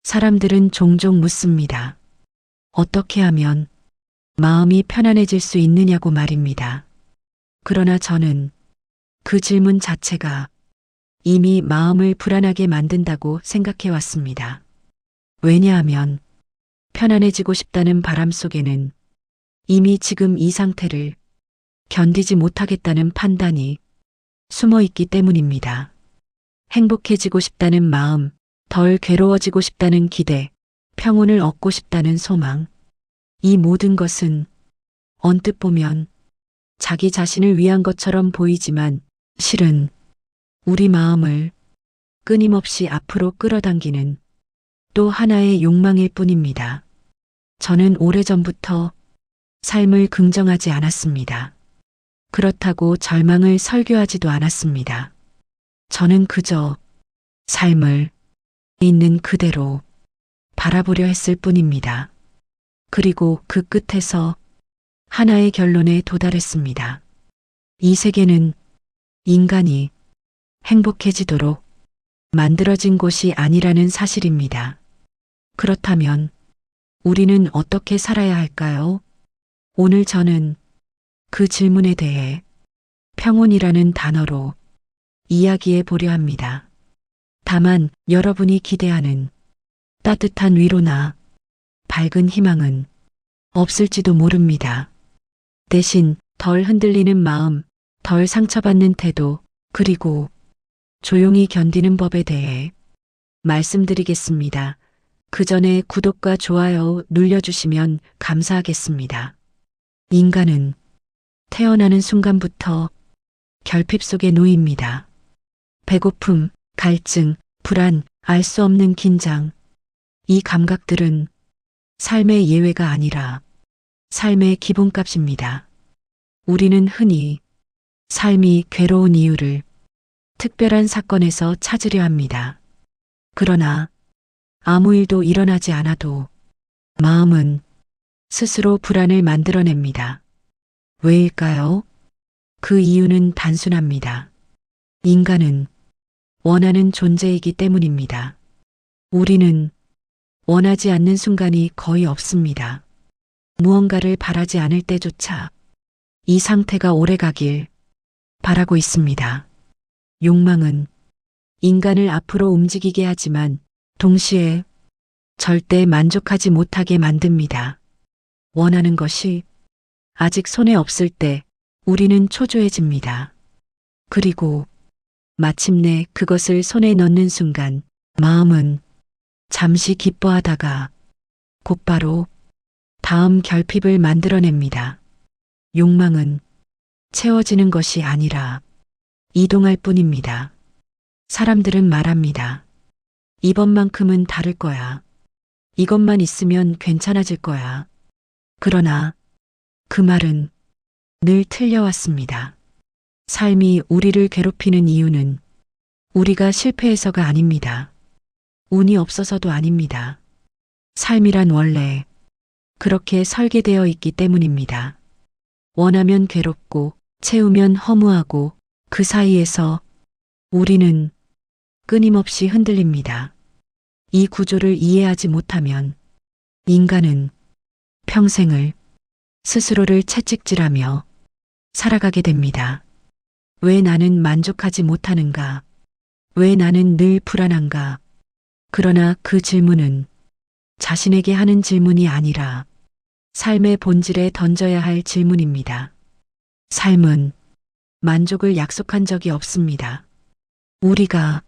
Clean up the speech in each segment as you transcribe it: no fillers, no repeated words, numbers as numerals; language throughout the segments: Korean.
사람들은 종종 묻습니다. 어떻게 하면 마음이 편안해질 수 있느냐고 말입니다. 그러나 저는 그 질문 자체가 이미 마음을 불안하게 만든다고 생각해 왔습니다. 왜냐하면 편안해지고 싶다는 바람 속에는 이미 지금 이 상태를 견디지 못하겠다는 판단이 숨어 있기 때문입니다. 행복해지고 싶다는 마음, 덜 괴로워지고 싶다는 기대, 평온을 얻고 싶다는 소망, 이 모든 것은 언뜻 보면 자기 자신을 위한 것처럼 보이지만 실은 우리 마음을 끊임없이 앞으로 끌어당기는 또 하나의 욕망일 뿐입니다. 저는 오래전부터 삶을 긍정하지 않았습니다. 그렇다고 절망을 설교하지도 않았습니다. 저는 그저 삶을 있는 그대로 바라보려 했을 뿐입니다. 그리고 그 끝에서 하나의 결론에 도달했습니다. 이 세계는 인간이 행복해지도록 만들어진 곳이 아니라는 사실입니다. 그렇다면 우리는 어떻게 살아야 할까요? 오늘 저는 그 질문에 대해 평온이라는 단어로 이야기해 보려 합니다. 다만 여러분이 기대하는 따뜻한 위로나 밝은 희망은 없을지도 모릅니다. 대신 덜 흔들리는 마음, 덜 상처받는 태도, 그리고 조용히 견디는 법에 대해 말씀드리겠습니다. 그 전에 구독과 좋아요 눌러주시면 감사하겠습니다. 인간은 태어나는 순간부터 결핍 속에 놓입니다. 배고픔, 갈증, 불안, 알 수 없는 긴장. 이 감각들은 삶의 예외가 아니라 삶의 기본값입니다. 우리는 흔히 삶이 괴로운 이유를 특별한 사건에서 찾으려 합니다. 그러나 아무 일도 일어나지 않아도 마음은 스스로 불안을 만들어냅니다. 왜일까요? 그 이유는 단순합니다. 인간은 원하는 존재이기 때문입니다. 우리는 원하지 않는 순간이 거의 없습니다. 무언가를 바라지 않을 때조차 이 상태가 오래가길 바라고 있습니다. 욕망은 인간을 앞으로 움직이게 하지만 동시에 절대 만족하지 못하게 만듭니다. 원하는 것이 아직 손에 없을 때 우리는 초조해집니다. 그리고 마침내 그것을 손에 넣는 순간 마음은 잠시 기뻐하다가 곧바로 다음 결핍을 만들어냅니다. 욕망은 채워지는 것이 아니라 이동할 뿐입니다. 사람들은 말합니다. 이번만큼은 다를 거야. 이것만 있으면 괜찮아질 거야. 그러나 그 말은 늘 틀려왔습니다. 삶이 우리를 괴롭히는 이유는 우리가 실패해서가 아닙니다. 운이 없어서도 아닙니다. 삶이란 원래 그렇게 설계되어 있기 때문입니다. 원하면 괴롭고 채우면 허무하고 그 사이에서 우리는 끊임없이 흔들립니다. 이 구조를 이해하지 못하면 인간은 평생을 스스로를 채찍질하며 살아가게 됩니다. 왜 나는 만족하지 못하는가? 왜 나는 늘 불안한가? 그러나 그 질문은 자신에게 하는 질문이 아니라 삶의 본질에 던져야 할 질문입니다. 삶은 만족을 약속한 적이 없습니다. 우리가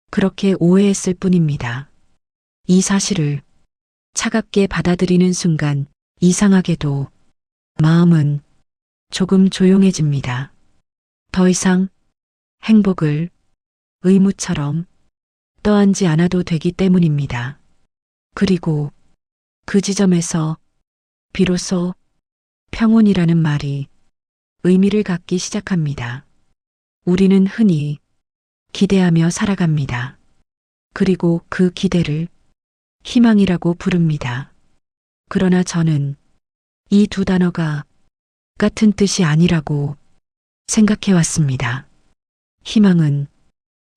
그렇게 오해했을 뿐입니다. 이 사실을 차갑게 받아들이는 순간 이상하게도 마음은 조금 조용해집니다. 더 이상 행복을 의무처럼 떠안지 않아도 되기 때문입니다. 그리고 그 지점에서 비로소 평온이라는 말이 의미를 갖기 시작합니다. 우리는 흔히 기대하며 살아갑니다. 그리고 그 기대를 희망이라고 부릅니다. 그러나 저는 이 두 단어가 같은 뜻이 아니라고 생각해 왔습니다. 희망은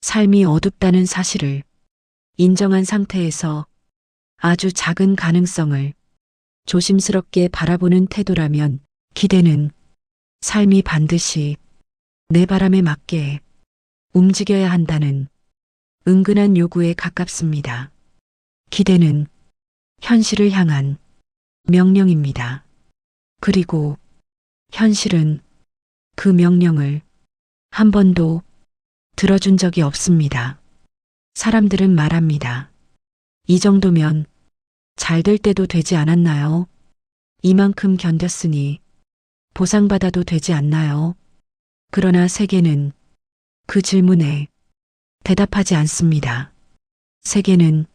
삶이 어둡다는 사실을 인정한 상태에서 아주 작은 가능성을 조심스럽게 바라보는 태도라면 기대는 삶이 반드시 내 바람에 맞게 움직여야 한다는 은근한 요구에 가깝습니다. 기대는 현실을 향한 명령입니다. 그리고 현실은 그 명령을 한 번도 들어준 적이 없습니다. 사람들은 말합니다. 이 정도면 잘 될 때도 되지 않았나요? 이만큼 견뎠으니 보상받아도 되지 않나요? 그러나 세계는 그 질문에 대답하지 않습니다. 세계는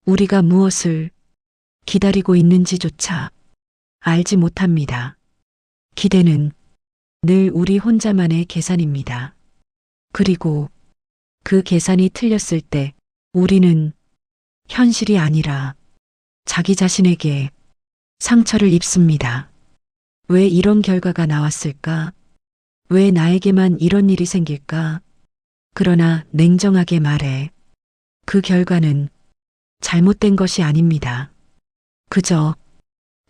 우리가 무엇을 기다리고 있는지조차 알지 못합니다. 기대는 늘 우리 혼자만의 계산입니다. 그리고 그 계산이 틀렸을 때 우리는 현실이 아니라 자기 자신에게 상처를 입습니다. 왜 이런 결과가 나왔을까? 왜 나에게만 이런 일이 생길까? 그러나 냉정하게 말해 그 결과는 잘못된 것이 아닙니다. 그저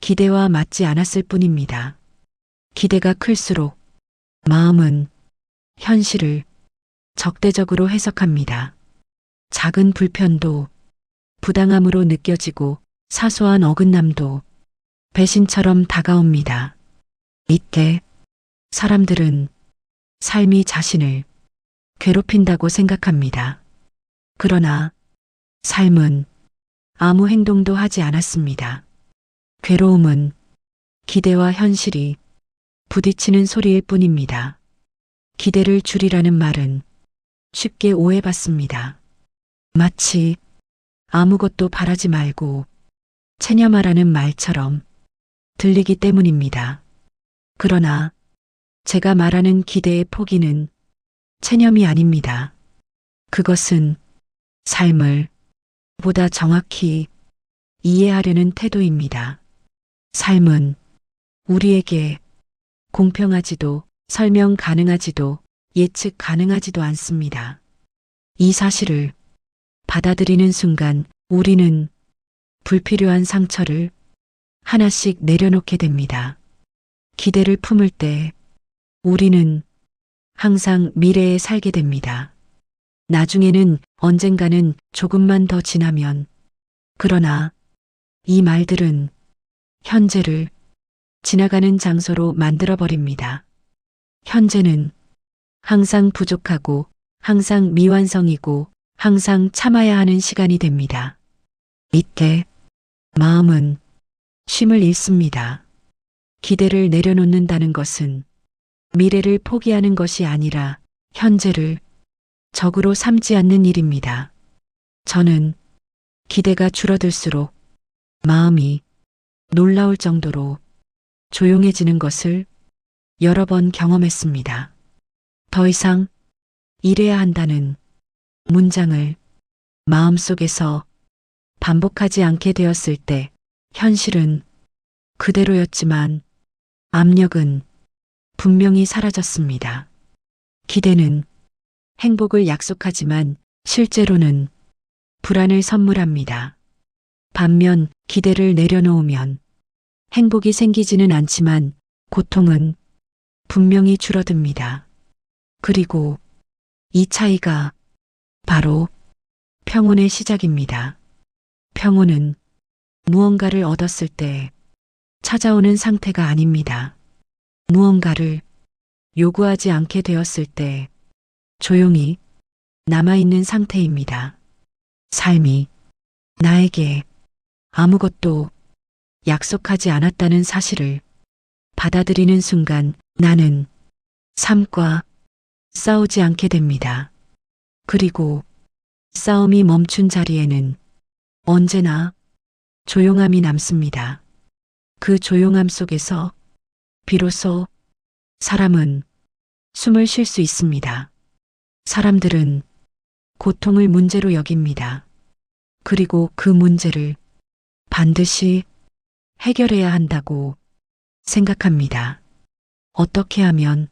기대와 맞지 않았을 뿐입니다. 기대가 클수록 마음은 현실을 적대적으로 해석합니다. 작은 불편도 부당함으로 느껴지고 사소한 어긋남도 배신처럼 다가옵니다. 이때 사람들은 삶이 자신을 괴롭힌다고 생각합니다. 그러나 삶은 아무 행동도 하지 않았습니다. 괴로움은 기대와 현실이 부딪히는 소리일 뿐입니다. 기대를 줄이라는 말은 쉽게 오해받습니다. 마치 아무것도 바라지 말고 체념하라는 말처럼 들리기 때문입니다. 그러나 제가 말하는 기대의 포기는 체념이 아닙니다. 그것은 삶을 보다 정확히 이해하려는 태도입니다. 삶은 우리에게 공평하지도 설명 가능하지도 예측 가능하지도 않습니다. 이 사실을 받아들이는 순간 우리는 불필요한 상처를 하나씩 내려놓게 됩니다. 기대를 품을 때 우리는 항상 미래에 살게 됩니다. 나중에는 언젠가는 조금만 더 지나면 그러나 이 말들은 현재를 지나가는 장소로 만들어버립니다. 현재는 항상 부족하고 항상 미완성이고 항상 참아야 하는 시간이 됩니다. 이때 마음은 쉼을 잃습니다. 기대를 내려놓는다는 것은 미래를 포기하는 것이 아니라 현재를 적으로 삼지 않는 일입니다. 저는 기대가 줄어들수록 마음이 놀라울 정도로 조용해지는 것을 여러 번 경험했습니다. 더 이상 이래야 한다는 문장을 마음속에서 반복하지 않게 되었을 때 현실은 그대로였지만 압력은 분명히 사라졌습니다. 기대는 행복을 약속하지만 실제로는 불안을 선물합니다. 반면 기대를 내려놓으면 행복이 생기지는 않지만 고통은 분명히 줄어듭니다. 그리고 이 차이가 바로 평온의 시작입니다. 평온은 무언가를 얻었을 때 찾아오는 상태가 아닙니다. 무언가를 요구하지 않게 되었을 때 조용히 남아있는 상태입니다. 삶이 나에게 아무것도 약속하지 않았다는 사실을 받아들이는 순간 나는 삶과 싸우지 않게 됩니다. 그리고 싸움이 멈춘 자리에는 언제나 조용함이 남습니다. 그 조용함 속에서 비로소 사람은 숨을 쉴 수 있습니다. 사람들은 고통을 문제로 여깁니다. 그리고 그 문제를 반드시 해결해야 한다고 생각합니다. 어떻게 하면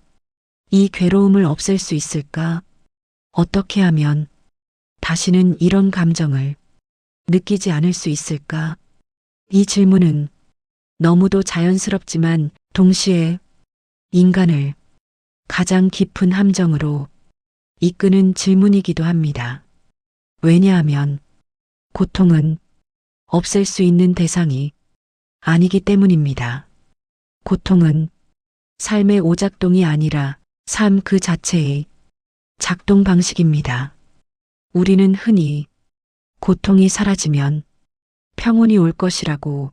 이 괴로움을 없앨 수 있을까? 어떻게 하면 다시는 이런 감정을 느끼지 않을 수 있을까? 이 질문은 너무도 자연스럽지만 동시에 인간을 가장 깊은 함정으로 이끄는 질문이기도 합니다. 왜냐하면 고통은 없앨 수 있는 대상이 아니기 때문입니다. 고통은 삶의 오작동이 아니라 삶 그 자체의 작동 방식입니다. 우리는 흔히 고통이 사라지면 평온이 올 것이라고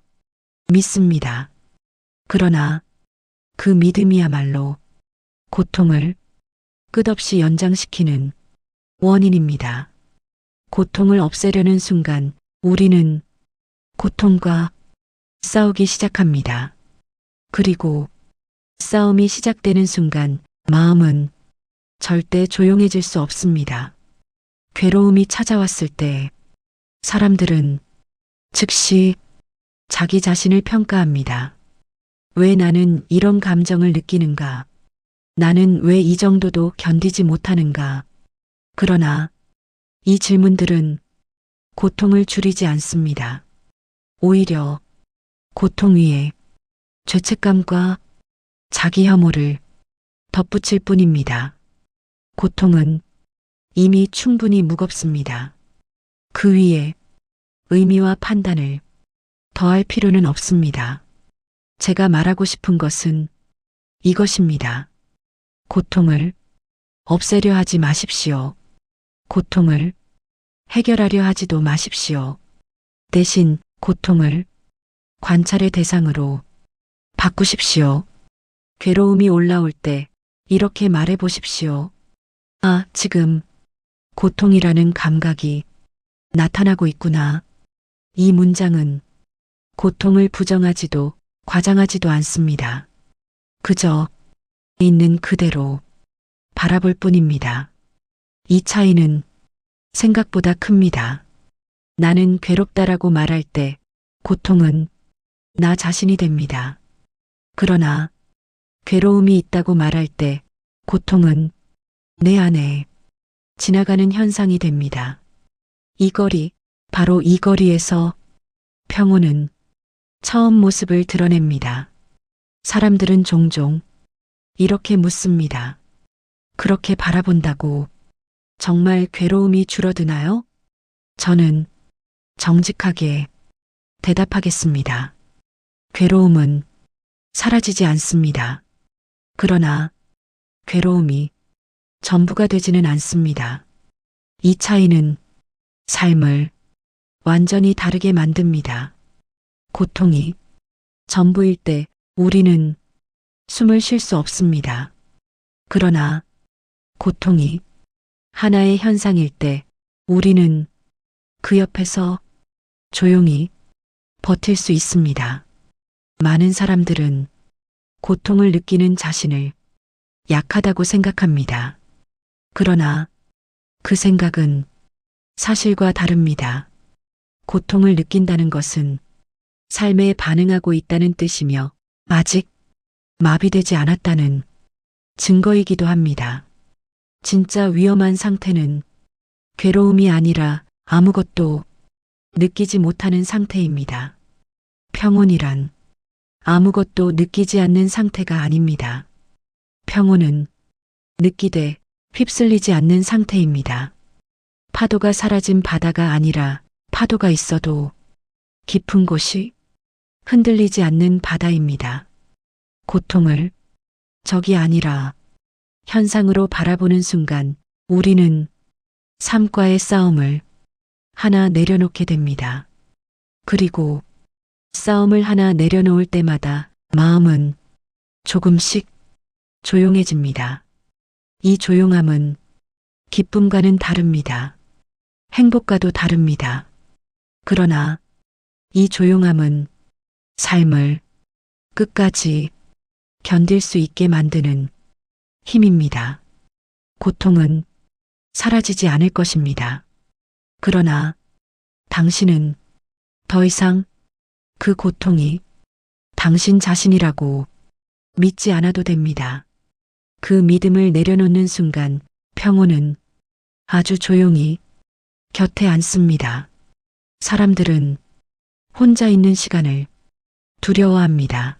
믿습니다. 그러나 그 믿음이야말로 고통을 끝없이 연장시키는 원인입니다. 고통을 없애려는 순간 우리는 고통과 싸우기 시작합니다. 그리고 싸움이 시작되는 순간 마음은 절대 조용해질 수 없습니다. 괴로움이 찾아왔을 때 사람들은 즉시 자기 자신을 평가합니다. 왜 나는 이런 감정을 느끼는가? 나는 왜 이 정도도 견디지 못하는가? 그러나 이 질문들은 고통을 줄이지 않습니다. 오히려 고통 위에 죄책감과 자기 혐오를 덧붙일 뿐입니다. 고통은 이미 충분히 무겁습니다. 그 위에 의미와 판단을 더할 필요는 없습니다. 제가 말하고 싶은 것은 이것입니다. 고통을 없애려 하지 마십시오. 고통을 해결하려 하지도 마십시오. 대신 고통을 관찰의 대상으로 바꾸십시오. 괴로움이 올라올 때 이렇게 말해 보십시오. 아, 지금 고통이라는 감각이 나타나고 있구나. 이 문장은 고통을 부정하지도 과장하지도 않습니다. 그저 있는 그대로 바라볼 뿐입니다. 이 차이는 생각보다 큽니다. 나는 괴롭다라고 말할 때 고통은 나 자신이 됩니다. 그러나 괴로움이 있다고 말할 때 고통은 내 안에 지나가는 현상이 됩니다. 이 거리, 바로 이 거리에서 평온은 처음 모습을 드러냅니다. 사람들은 종종 이렇게 묻습니다. 그렇게 바라본다고 정말 괴로움이 줄어드나요? 저는 정직하게 대답하겠습니다. 괴로움은 사라지지 않습니다. 그러나 괴로움이 전부가 되지는 않습니다. 이 차이는 삶을 완전히 다르게 만듭니다. 고통이 전부일 때 우리는 숨을 쉴 수 없습니다. 그러나 고통이 하나의 현상일 때 우리는 그 옆에서 조용히 버틸 수 있습니다. 많은 사람들은 고통을 느끼는 자신을 약하다고 생각합니다. 그러나 그 생각은 사실과 다릅니다. 고통을 느낀다는 것은 삶에 반응하고 있다는 뜻이며 아직 마비되지 않았다는 증거이기도 합니다. 진짜 위험한 상태는 괴로움이 아니라 아무것도 느끼지 못하는 상태입니다. 평온이란 아무것도 느끼지 않는 상태가 아닙니다. 평온은 느끼되 휩쓸리지 않는 상태입니다. 파도가 사라진 바다가 아니라 파도가 있어도 깊은 곳이 흔들리지 않는 바다입니다. 고통을 적이 아니라 현상으로 바라보는 순간 우리는 삶과의 싸움을 하나 내려놓게 됩니다. 그리고 싸움을 하나 내려놓을 때마다 마음은 조금씩 조용해집니다. 이 조용함은 기쁨과는 다릅니다. 행복과도 다릅니다. 그러나 이 조용함은 삶을 끝까지 견딜 수 있게 만드는 힘입니다. 고통은 사라지지 않을 것입니다. 그러나 당신은 더 이상 그 고통이 당신 자신이라고 믿지 않아도 됩니다. 그 믿음을 내려놓는 순간 평온은 아주 조용히 곁에 앉습니다. 사람들은 혼자 있는 시간을 두려워합니다.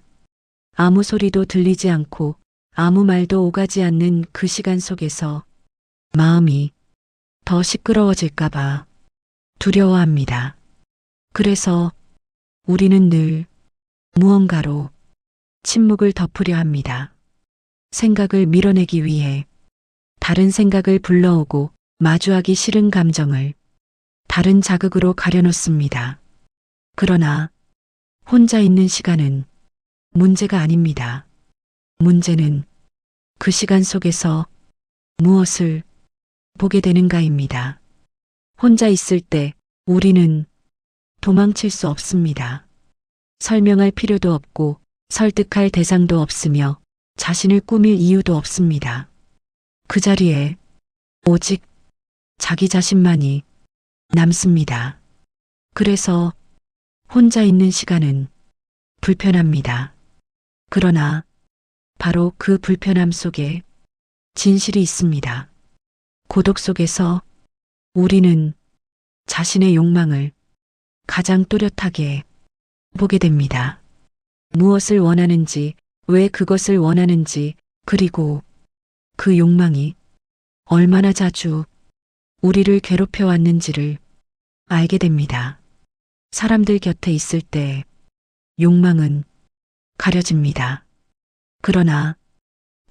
아무 소리도 들리지 않고 아무 말도 오가지 않는 그 시간 속에서 마음이 더 시끄러워질까봐 두려워합니다. 그래서 우리는 늘 무언가로 침묵을 덮으려 합니다. 생각을 밀어내기 위해 다른 생각을 불러오고 마주하기 싫은 감정을 다른 자극으로 가려놓습니다. 그러나 혼자 있는 시간은 문제가 아닙니다. 문제는 그 시간 속에서 무엇을 보게 되는가입니다. 혼자 있을 때 우리는 도망칠 수 없습니다. 설명할 필요도 없고 설득할 대상도 없으며 자신을 꾸밀 이유도 없습니다. 그 자리에 오직 자기 자신만이 남습니다. 그래서 혼자 있는 시간은 불편합니다. 그러나 바로 그 불편함 속에 진실이 있습니다. 고독 속에서 우리는 자신의 욕망을 가장 또렷하게 보게 됩니다. 무엇을 원하는지, 왜 그것을 원하는지, 그리고 그 욕망이 얼마나 자주 우리를 괴롭혀 왔는지를 알게 됩니다. 사람들 곁에 있을 때 욕망은 가려집니다. 그러나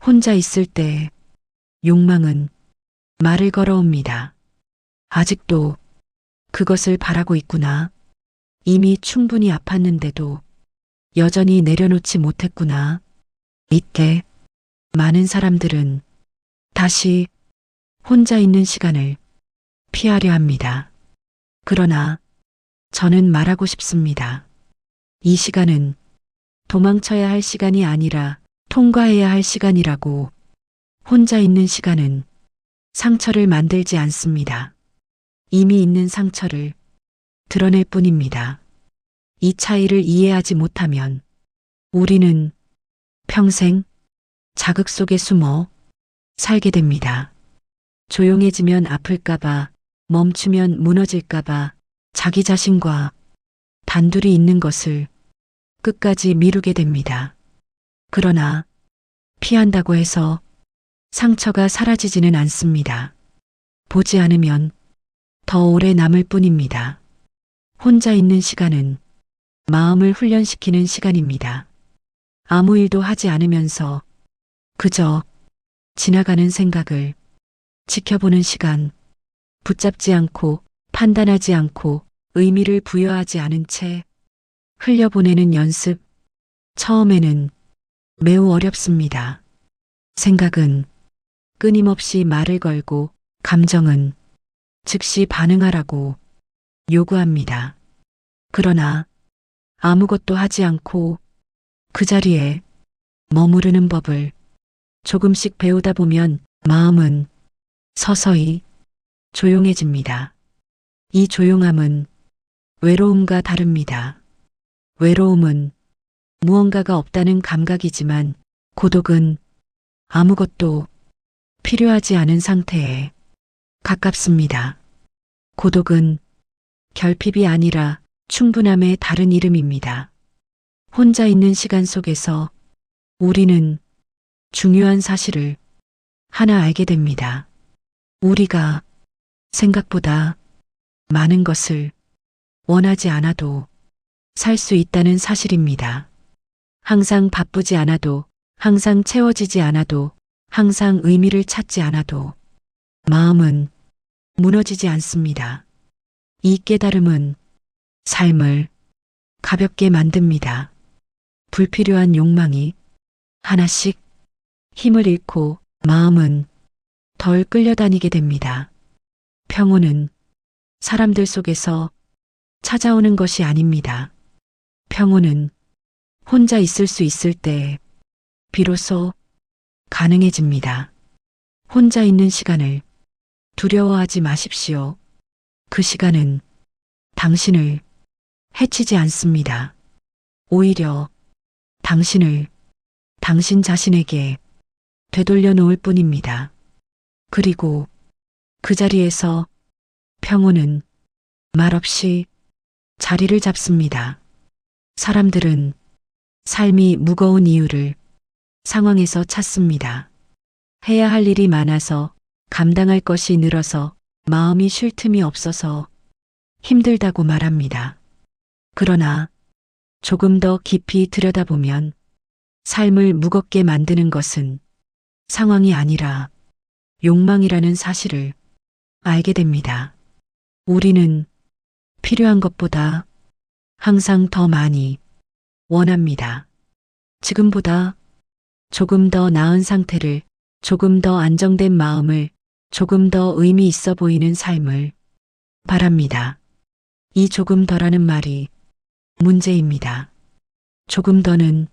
혼자 있을 때 욕망은 말을 걸어옵니다. 아직도 그것을 바라고 있구나. 이미 충분히 아팠는데도 여전히 내려놓지 못했구나. 이때 많은 사람들은 다시 혼자 있는 시간을 피하려 합니다. 그러나 저는 말하고 싶습니다. 이 시간은 도망쳐야 할 시간이 아니라 통과해야 할 시간이라고. 혼자 있는 시간은 상처를 만들지 않습니다. 이미 있는 상처를 드러낼 뿐입니다. 이 차이를 이해하지 못하면 우리는 평생 자극 속에 숨어 살게 됩니다. 조용해지면 아플까봐, 멈추면 무너질까봐 자기 자신과 단둘이 있는 것을 끝까지 미루게 됩니다. 그러나 피한다고 해서 상처가 사라지지는 않습니다. 보지 않으면 더 오래 남을 뿐입니다. 혼자 있는 시간은 마음을 훈련시키는 시간입니다. 아무 일도 하지 않으면서 그저 지나가는 생각을 지켜보는 시간, 붙잡지 않고 판단하지 않고 의미를 부여하지 않은 채 흘려보내는 연습. 처음에는 매우 어렵습니다. 생각은 끊임없이 말을 걸고 감정은 즉시 반응하라고 요구합니다. 그러나 아무것도 하지 않고 그 자리에 머무르는 법을 조금씩 배우다 보면 마음은 서서히 조용해집니다. 이 조용함은 외로움과 다릅니다. 외로움은 무언가가 없다는 감각이지만 고독은 아무것도 필요하지 않은 상태에 가깝습니다. 고독은 결핍이 아니라 충분함의 다른 이름입니다. 혼자 있는 시간 속에서 우리는 중요한 사실을 하나 알게 됩니다. 우리가 생각보다 많은 것을 원하지 않아도 살 수 있다는 사실입니다. 항상 바쁘지 않아도, 항상 채워지지 않아도, 항상 의미를 찾지 않아도 마음은 무너지지 않습니다. 이 깨달음은 삶을 가볍게 만듭니다. 불필요한 욕망이 하나씩 힘을 잃고 마음은 덜 끌려다니게 됩니다. 평온은 사람들 속에서 찾아오는 것이 아닙니다. 평온은 혼자 있을 수 있을 때 비로소 가능해집니다. 혼자 있는 시간을 두려워하지 마십시오. 그 시간은 당신을 해치지 않습니다. 오히려 당신을 당신 자신에게 되돌려 놓을 뿐입니다. 그리고 그 자리에서 평온은 말없이 자리를 잡습니다. 사람들은 삶이 무거운 이유를 상황에서 찾습니다. 해야 할 일이 많아서, 감당할 것이 늘어서, 마음이 쉴 틈이 없어서 힘들다고 말합니다. 그러나 조금 더 깊이 들여다보면 삶을 무겁게 만드는 것은 상황이 아니라 욕망이라는 사실을 알게 됩니다. 우리는 필요한 것보다 항상 더 많이 원합니다. 지금보다 조금 더 나은 상태를, 조금 더 안정된 마음을, 조금 더 의미 있어 보이는 삶을 바랍니다. 이 조금 더라는 말이 문제입니다. 조금 더는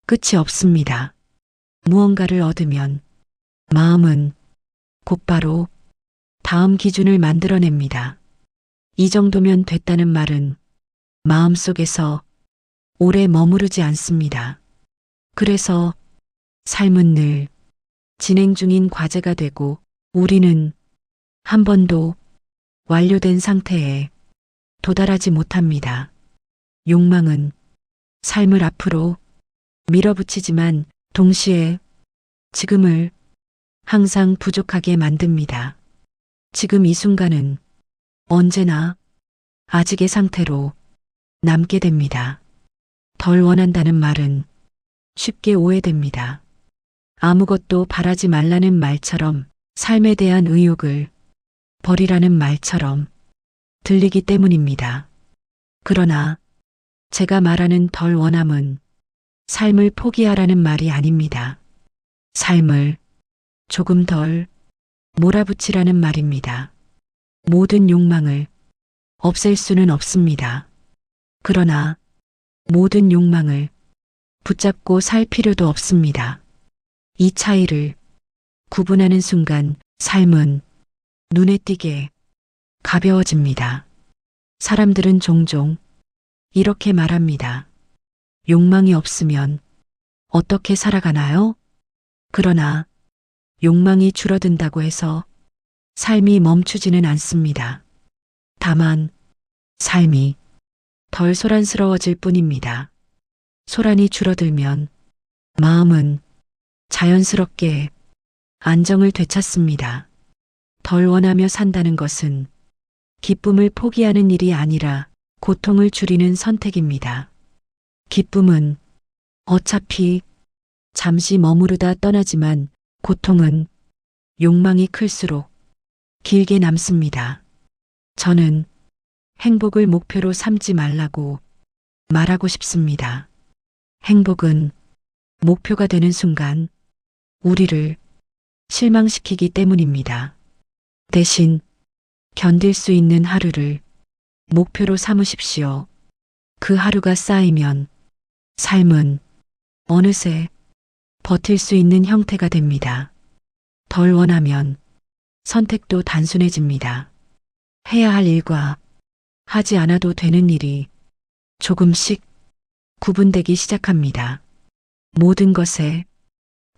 끝이 없습니다. 무언가를 얻으면 마음은 곧바로 다음 기준을 만들어냅니다. 이 정도면 됐다는 말은 마음속에서 오래 머무르지 않습니다. 그래서 삶은 늘 진행 중인 과제가 되고, 우리는 한 번도 완료된 상태에 도달하지 못합니다. 욕망은 삶을 앞으로 밀어붙이지만 동시에 지금을 항상 부족하게 만듭니다. 지금 이 순간은 언제나 아직의 상태로 남게 됩니다. 덜 원한다는 말은 쉽게 오해됩니다. 아무것도 바라지 말라는 말처럼, 삶에 대한 의욕을 버리라는 말처럼 들리기 때문입니다. 그러나 제가 말하는 덜 원함은 삶을 포기하라는 말이 아닙니다. 삶을 조금 덜 몰아붙이라는 말입니다. 모든 욕망을 없앨 수는 없습니다. 그러나 모든 욕망을 붙잡고 살 필요도 없습니다. 이 차이를 구분하는 순간 삶은 눈에 띄게 가벼워집니다. 사람들은 종종 이렇게 말합니다. 욕망이 없으면 어떻게 살아가나요? 그러나 욕망이 줄어든다고 해서 삶이 멈추지는 않습니다. 다만 삶이 덜 소란스러워질 뿐입니다. 소란이 줄어들면 마음은 자연스럽게 안정을 되찾습니다. 덜 원하며 산다는 것은 기쁨을 포기하는 일이 아니라 고통을 줄이는 선택입니다. 기쁨은 어차피 잠시 머무르다 떠나지만, 고통은 욕망이 클수록 길게 남습니다. 저는 행복을 목표로 삼지 말라고 말하고 싶습니다. 행복은 목표가 되는 순간 우리를 실망시키기 때문입니다. 대신 견딜 수 있는 하루를 목표로 삼으십시오. 그 하루가 쌓이면 삶은 어느새 버틸 수 있는 형태가 됩니다. 덜 원하면 선택도 단순해집니다. 해야 할 일과 하지 않아도 되는 일이 조금씩 구분되기 시작합니다. 모든 것에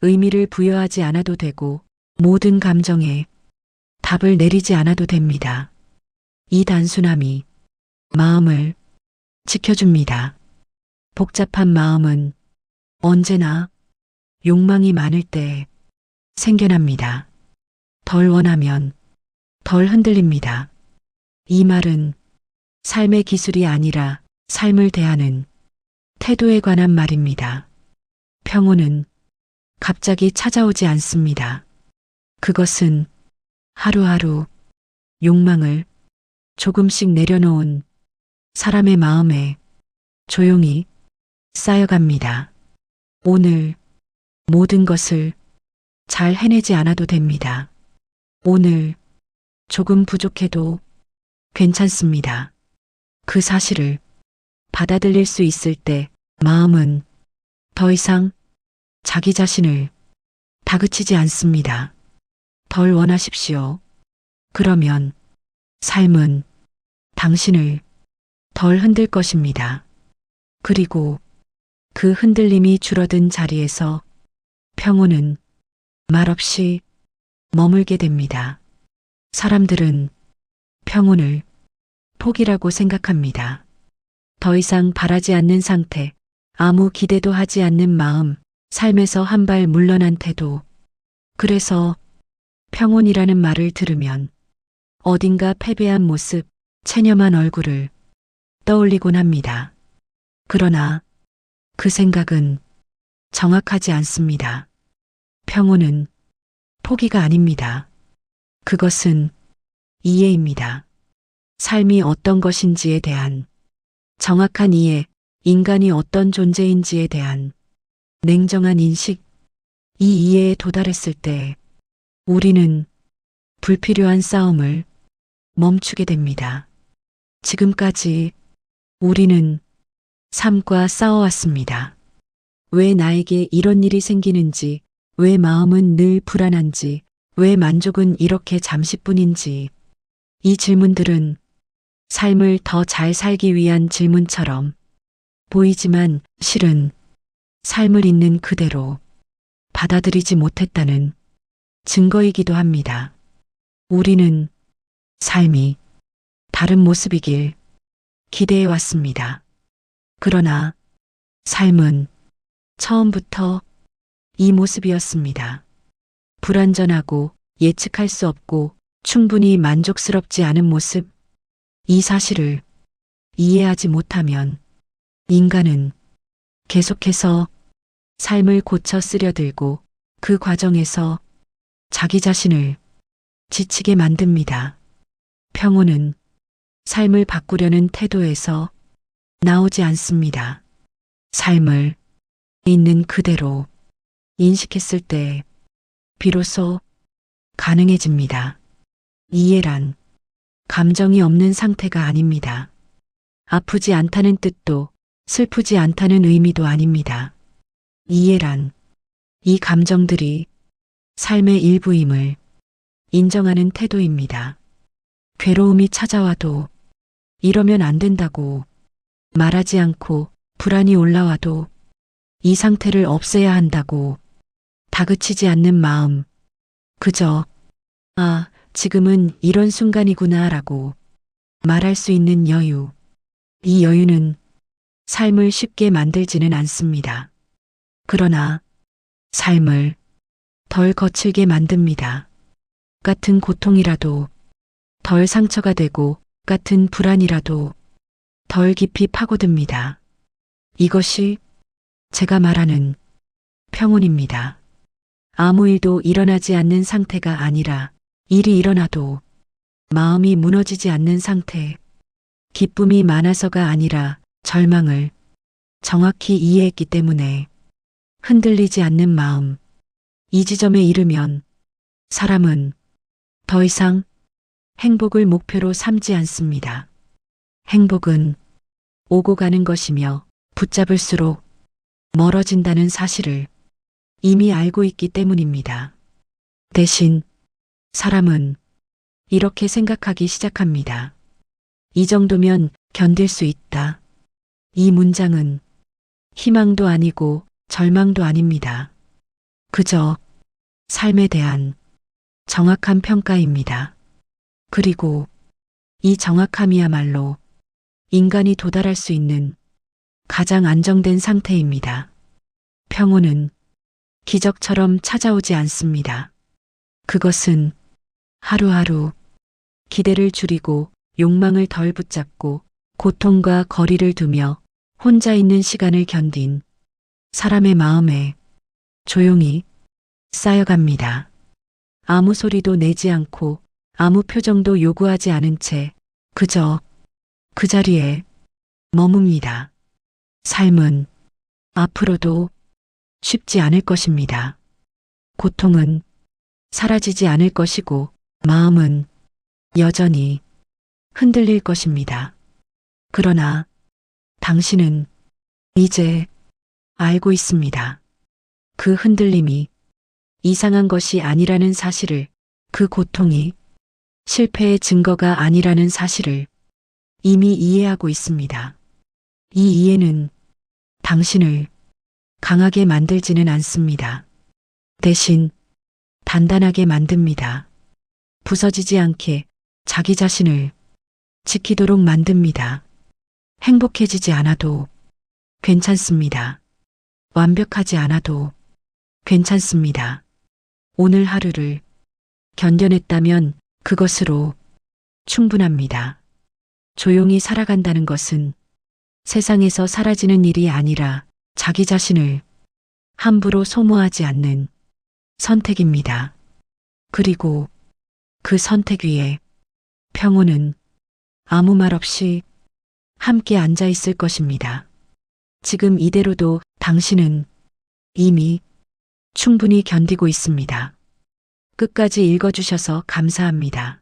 의미를 부여하지 않아도 되고, 모든 감정에 답을 내리지 않아도 됩니다. 이 단순함이 마음을 지켜줍니다. 복잡한 마음은 언제나 욕망이 많을 때 생겨납니다. 덜 원하면 덜 흔들립니다. 이 말은 삶의 기술이 아니라 삶을 대하는 태도에 관한 말입니다. 평온은 갑자기 찾아오지 않습니다. 그것은 하루하루 욕망을 조금씩 내려놓은 사람의 마음에 조용히 쌓여갑니다. 오늘 모든 것을 잘 해내지 않아도 됩니다. 오늘 조금 부족해도 괜찮습니다. 그 사실을 받아들일 수 있을 때 마음은 더 이상 자기 자신을 다그치지 않습니다. 덜 원하십시오. 그러면 삶은 당신을 덜 흔들 것입니다. 그리고 그 흔들림이 줄어든 자리에서 평온은 말없이 머물게 됩니다. 사람들은 평온을 포기라고 생각합니다. 더 이상 바라지 않는 상태, 아무 기대도 하지 않는 마음, 삶에서 한 발 물러난 태도. 그래서 평온이라는 말을 들으면 어딘가 패배한 모습, 체념한 얼굴을 떠올리곤 합니다. 그러나 그 생각은 정확하지 않습니다. 평온은 포기가 아닙니다. 그것은 이해입니다. 삶이 어떤 것인지에 대한 정확한 이해, 인간이 어떤 존재인지에 대한 냉정한 인식, 이 이해에 도달했을 때 우리는 불필요한 싸움을 멈추게 됩니다. 지금까지 우리는 삶과 싸워왔습니다. 왜 나에게 이런 일이 생기는지, 왜 마음은 늘 불안한지, 왜 만족은 이렇게 잠시뿐인지, 이 질문들은 삶을 더 잘 살기 위한 질문처럼 보이지만 실은 삶을 있는 그대로 받아들이지 못했다는 증거이기도 합니다. 우리는 삶이 다른 모습이길 기대해 왔습니다. 그러나 삶은 처음부터 이 모습이었습니다. 불완전하고 예측할 수 없고 충분히 만족스럽지 않은 모습. 이 사실을 이해하지 못하면 인간은 계속해서 삶을 고쳐 쓰려들고 그 과정에서 자기 자신을 지치게 만듭니다. 평온은 삶을 바꾸려는 태도에서 나오지 않습니다. 삶을 있는 그대로 인식했을 때 비로소 가능해집니다. 이해란 감정이 없는 상태가 아닙니다. 아프지 않다는 뜻도 슬프지 않다는 의미도 아닙니다. 이해란 이 감정들이 삶의 일부임을 인정하는 태도입니다. 괴로움이 찾아와도 이러면 안 된다고 말하지 않고 불안이 올라와도 이 상태를 없애야 한다고 다그치지 않는 마음. 그저 지금은 이런 순간이구나 라고 말할 수 있는 여유. 이 여유는 삶을 쉽게 만들지는 않습니다. 그러나 삶을 덜 거칠게 만듭니다. 같은 고통이라도 덜 상처가 되고 같은 불안이라도 덜 깊이 파고듭니다. 이것이 제가 말하는 평온입니다. 아무 일도 일어나지 않는 상태가 아니라 일이 일어나도 마음이 무너지지 않는 상태. 기쁨이 많아서가 아니라 절망을 정확히 이해했기 때문에 흔들리지 않는 마음. 이 지점에 이르면 사람은 더 이상 행복을 목표로 삼지 않습니다. 행복은 오고 가는 것이며 붙잡을수록 멀어진다는 사실을 이미 알고 있기 때문입니다. 대신 사람은 이렇게 생각하기 시작합니다. 이 정도면 견딜 수 있다. 이 문장은 희망도 아니고 절망도 아닙니다. 그저 삶에 대한 정확한 평가입니다. 그리고 이 정확함이야말로 인간이 도달할 수 있는 가장 안정된 상태입니다. 평온은 기적처럼 찾아오지 않습니다. 그것은 하루하루 기대를 줄이고 욕망을 덜 붙잡고 고통과 거리를 두며 혼자 있는 시간을 견딘 사람의 마음에 조용히 쌓여갑니다. 아무 소리도 내지 않고 아무 표정도 요구하지 않은 채 그저 그 자리에 머뭅니다. 삶은 앞으로도 쉽지 않을 것입니다. 고통은 사라지지 않을 것이고 마음은 여전히 흔들릴 것입니다. 그러나 당신은 이제 알고 있습니다. 그 흔들림이 이상한 것이 아니라는 사실을, 그 고통이 실패의 증거가 아니라는 사실을 이미 이해하고 있습니다. 이 이해는 당신을 강하게 만들지는 않습니다. 대신 단단하게 만듭니다. 부서지지 않게 자기 자신을 지키도록 만듭니다. 행복해지지 않아도 괜찮습니다. 완벽하지 않아도 괜찮습니다. 오늘 하루를 견뎌냈다면 그것으로 충분합니다. 조용히 살아간다는 것은 세상에서 사라지는 일이 아니라 자기 자신을 함부로 소모하지 않는 선택입니다. 그리고 그 선택 위에 평온은 아무 말 없이 함께 앉아 있을 것입니다. 지금 이대로도 당신은 이미 충분히 견디고 있습니다. 끝까지 읽어주셔서 감사합니다.